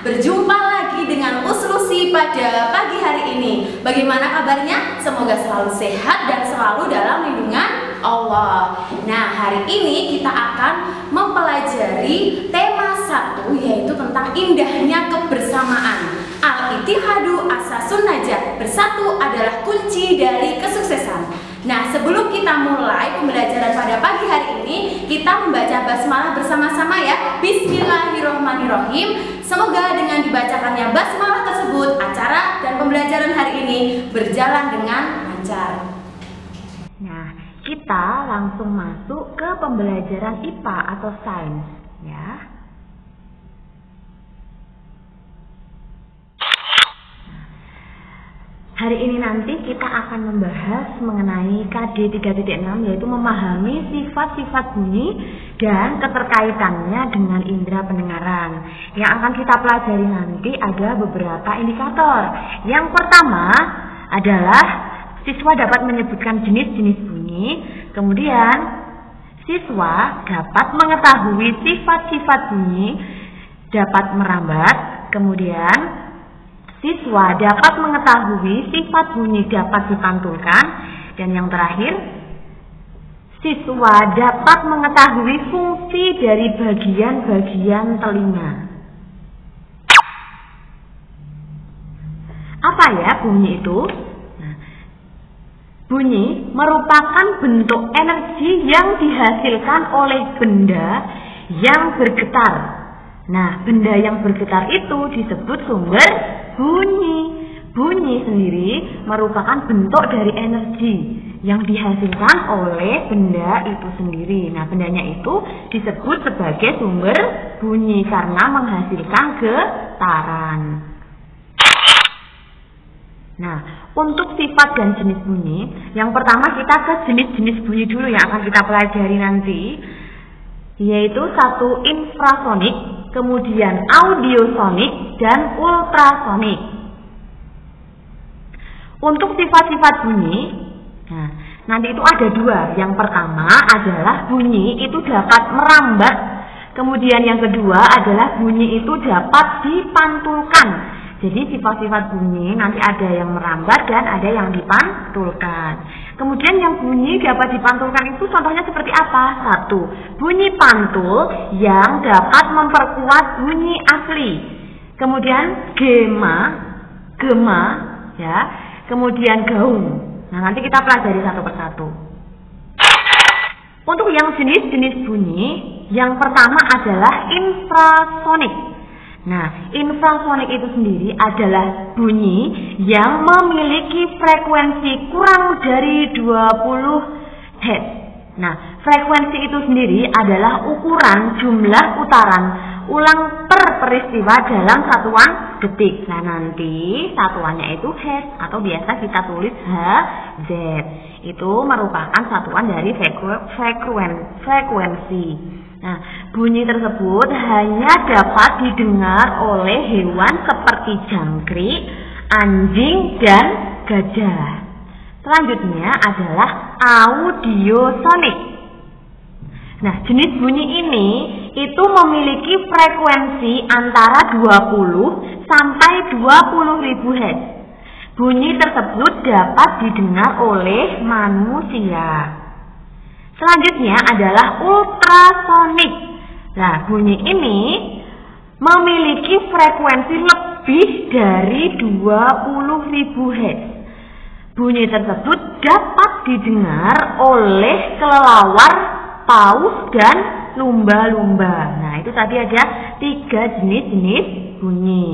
berjumpa lagi dengan Uslusi pada pagi hari ini. Bagaimana kabarnya? Semoga selalu sehat dan selalu dalam lindungan Allah. Nah, hari ini kita akan mempelajari tema 1, yaitu tentang indahnya kebersamaan. Al-Ittihadu Asasun Najah, bersatu adalah kunci dari kesuksesan. Nah, sebelum kita mulai pembelajaran pada pagi hari ini, kita membaca basmalah bersama-sama ya. Bismillahirrohmanirrohim. Semoga dengan dibacakannya basmalah tersebut, acara dan pembelajaran hari ini berjalan dengan lancar. Nah, kita langsung masuk ke pembelajaran IPA atau sains ya. Hari ini nanti kita akan membahas mengenai KD 3.6, yaitu memahami sifat-sifat bunyi dan keterkaitannya dengan indera pendengaran. Yang akan kita pelajari nanti ada beberapa indikator. Yang pertama adalah siswa dapat menyebutkan jenis-jenis bunyi, kemudian siswa dapat mengetahui sifat-sifat bunyi, dapat merambat, kemudian siswa dapat mengetahui sifat bunyi dapat dipantulkan, dan yang terakhir, siswa dapat mengetahui fungsi dari bagian-bagian telinga. Apa ya bunyi itu? Nah, bunyi merupakan bentuk energi yang dihasilkan oleh benda yang bergetar. Nah, benda yang bergetar itu disebut sumber bunyi. Bunyi sendiri merupakan bentuk dari energi yang dihasilkan oleh benda itu sendiri. Nah, bendanya itu disebut sebagai sumber bunyi karena menghasilkan getaran. Nah, untuk sifat dan jenis bunyi, yang pertama kita ke jenis-jenis bunyi dulu yang akan kita pelajari nanti, yaitu 1 infrasonik, kemudian audiosonik, dan ultrasonik. Untuk sifat-sifat bunyi, nah, nanti itu ada 2. Yang pertama adalah bunyi itu dapat merambat, kemudian yang kedua adalah bunyi itu dapat dipantulkan. Jadi sifat-sifat bunyi nanti ada yang merambat dan ada yang dipantulkan. Kemudian yang bunyi dapat dipantulkan itu contohnya seperti apa? 1. Bunyi pantul yang dapat memperkuat bunyi asli. Kemudian gema ya. Kemudian gaung. Nah, nanti kita pelajari satu persatu. Untuk yang jenis-jenis bunyi, yang pertama adalah infrasonik. Nah, infrasonik itu sendiri adalah bunyi yang memiliki frekuensi kurang dari 20 Hz. Nah, frekuensi itu sendiri adalah ukuran jumlah putaran ulang per peristiwa dalam satuan detik. Nah, nanti satuannya itu Hz atau biasa kita tulis Hz. Itu merupakan satuan dari frekuensi. Nah, bunyi tersebut hanya dapat didengar oleh hewan seperti jangkrik, anjing, dan gajah. Selanjutnya adalah audiosonik. Nah, jenis bunyi ini itu memiliki frekuensi antara 20 sampai 20.000 Hz. Bunyi tersebut dapat didengar oleh manusia. Selanjutnya adalah ultrasonik. Nah, bunyi ini memiliki frekuensi lebih dari 20.000 Hz. Bunyi tersebut dapat didengar oleh kelelawar, paus, dan lumba-lumba. Nah, itu tadi ada 3 jenis-jenis bunyi.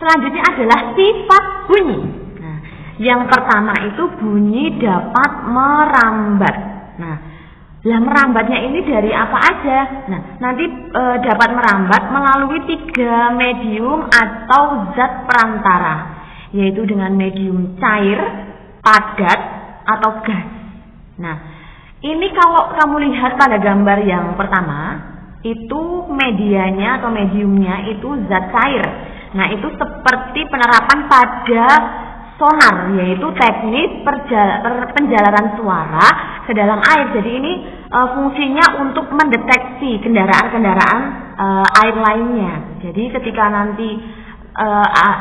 Selanjutnya adalah sifat bunyi. Yang pertama itu bunyi dapat merambat. Nah, merambatnya ini dari apa aja? Nah, nanti dapat merambat melalui 3 medium atau zat perantara, yaitu dengan medium cair, padat, atau gas. Nah, ini kalau kamu lihat pada gambar yang pertama, itu medianya atau mediumnya itu zat cair. Nah, itu seperti penerapan pada sonar, yaitu teknik penjalanan suara ke dalam air. Jadi ini fungsinya untuk mendeteksi kendaraan-kendaraan air lainnya. Jadi ketika nanti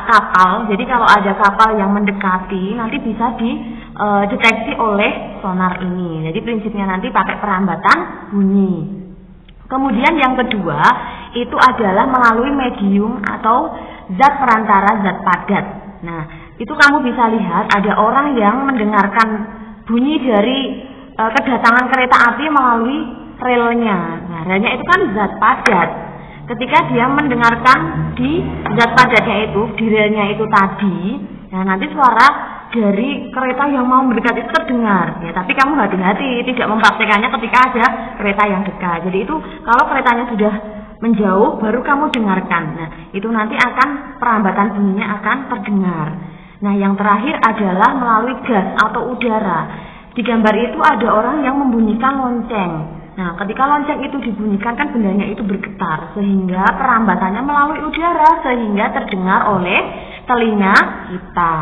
kapal, jadi kalau ada kapal yang mendekati nanti bisa dideteksi oleh sonar ini. Jadi prinsipnya nanti pakai perambatan bunyi. Kemudian yang kedua itu adalah melalui medium atau zat perantara zat padat. Nah, itu kamu bisa lihat ada orang yang mendengarkan bunyi dari kedatangan kereta api melalui relnya. Nah, relnya itu kan zat padat. Ketika dia mendengarkan di zat padatnya itu, di relnya itu tadi, nah nanti suara dari kereta yang mau mendekat itu terdengar. Ya, tapi kamu hati-hati tidak mempraktekannya ketika ada kereta yang dekat. Jadi itu kalau keretanya sudah menjauh baru kamu dengarkan. Nah, itu nanti akan perambatan bunyinya akan terdengar. Nah, yang terakhir adalah melalui gas atau udara. Di gambar itu ada orang yang membunyikan lonceng. Nah, ketika lonceng itu dibunyikan kan bendanya itu bergetar sehingga perambatannya melalui udara sehingga terdengar oleh telinga kita.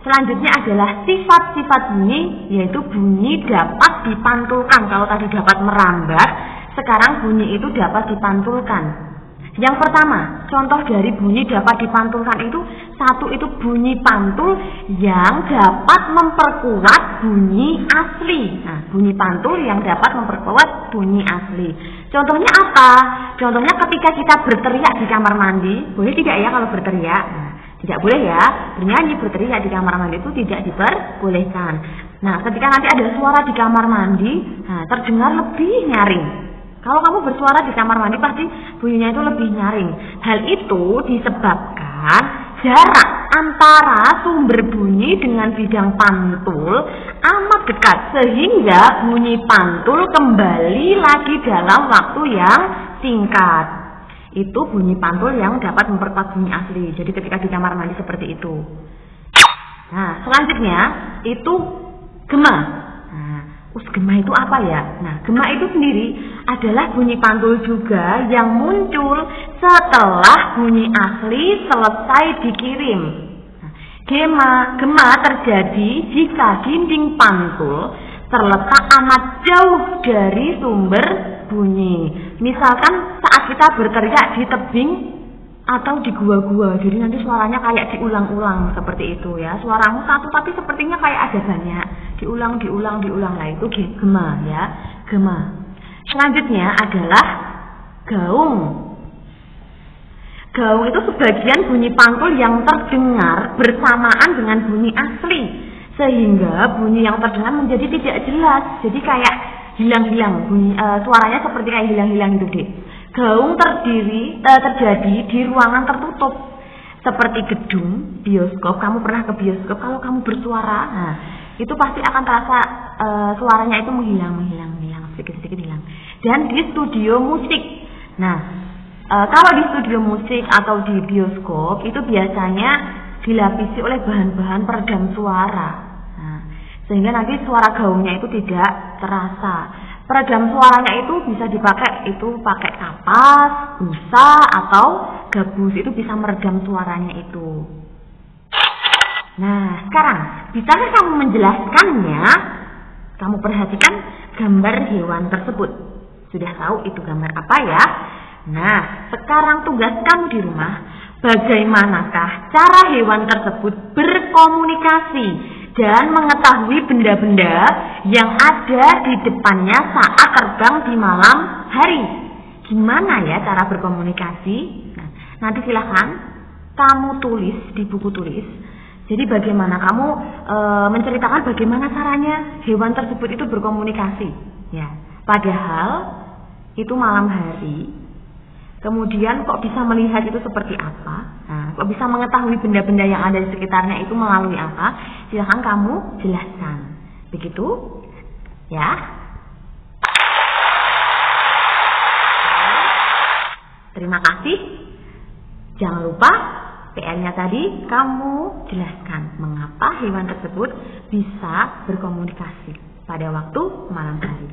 Selanjutnya adalah sifat-sifat bunyi, yaitu bunyi dapat dipantulkan. Kalau tadi dapat merambat, sekarang bunyi itu dapat dipantulkan. Yang pertama, contoh dari bunyi dapat dipantulkan itu, satu itu bunyi pantul yang dapat memperkuat bunyi asli. Nah, bunyi pantul yang dapat memperkuat bunyi asli. Contohnya apa? Contohnya ketika kita berteriak di kamar mandi, boleh tidak ya kalau berteriak? Nah, tidak boleh ya, bernyanyi berteriak di kamar mandi itu tidak diperbolehkan. Nah, ketika nanti ada suara di kamar mandi, nah, terdengar lebih nyaring. Kalau kamu bersuara di kamar mandi pasti bunyinya itu lebih nyaring. Hal itu disebabkan jarak antara sumber bunyi dengan bidang pantul amat dekat sehingga bunyi pantul kembali lagi dalam waktu yang singkat. Itu bunyi pantul yang dapat memperkuat bunyi asli. Jadi ketika di kamar mandi seperti itu. Nah, selanjutnya itu gema. Gema itu apa ya? Nah, gema itu sendiri adalah bunyi pantul juga yang muncul setelah bunyi asli selesai dikirim. Nah, gema terjadi jika dinding pantul terletak amat jauh dari sumber bunyi. Misalkan saat kita berteriak di tebing atau di gua-gua, jadi nanti suaranya kayak diulang-ulang seperti itu ya. Suaramu satu tapi sepertinya kayak ada banyak, diulang. Nah, itu gema ya, gema. Selanjutnya adalah gaung. Gaung itu sebagian bunyi pantul yang terdengar bersamaan dengan bunyi asli, sehingga bunyi yang terdengar menjadi tidak jelas. Jadi kayak hilang-hilang, suaranya seperti kayak hilang-hilang gitu deh. Gaung terjadi di ruangan tertutup seperti gedung, bioskop. Kamu pernah ke bioskop, kalau kamu bersuara, nah, itu pasti akan terasa suaranya itu menghilang, sedikit-sedikit hilang. Dan di studio musik. Nah, kalau di studio musik atau di bioskop itu biasanya dilapisi oleh bahan-bahan peredam suara. Nah, sehingga nanti suara gaungnya itu tidak terasa. Peredam suaranya itu bisa dipakai pakai kapas, busa atau gabus, itu bisa meredam suaranya itu. Nah, sekarang bisakah kamu menjelaskannya? Kamu perhatikan gambar hewan tersebut. Sudah tahu itu gambar apa ya? Nah, sekarang tugas kamu di rumah, bagaimanakah cara hewan tersebut berkomunikasi dan mengetahui benda-benda yang ada di depannya saat terbang di malam hari. Gimana ya cara berkomunikasi? Nah, nanti silahkan kamu tulis di buku tulis. Jadi bagaimana kamu menceritakan bagaimana caranya hewan tersebut itu berkomunikasi. Ya, padahal itu malam hari. Kemudian kok bisa melihat itu seperti apa? Nah, kok bisa mengetahui benda-benda yang ada di sekitarnya itu melalui apa? Silahkan kamu jelaskan. Begitu? Ya. Terima kasih. Jangan lupa PR-nya tadi kamu jelaskan mengapa hewan tersebut bisa berkomunikasi pada waktu malam hari.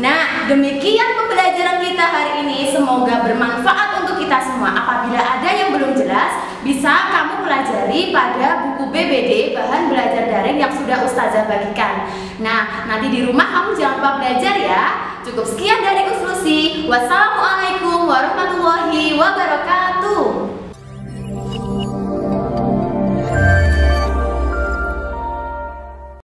Nah, demikian pembelajaran kita hari ini. Semoga bermanfaat untuk kita semua. Apabila ada yang belum jelas, bisa kamu pelajari pada buku BBD, bahan belajar daring yang sudah Ustazah bagikan. Nah, nanti di rumah kamu jangan lupa belajar ya. Cukup sekian dari Uslusi. Wassalamualaikum warahmatullahi wabarakatuh.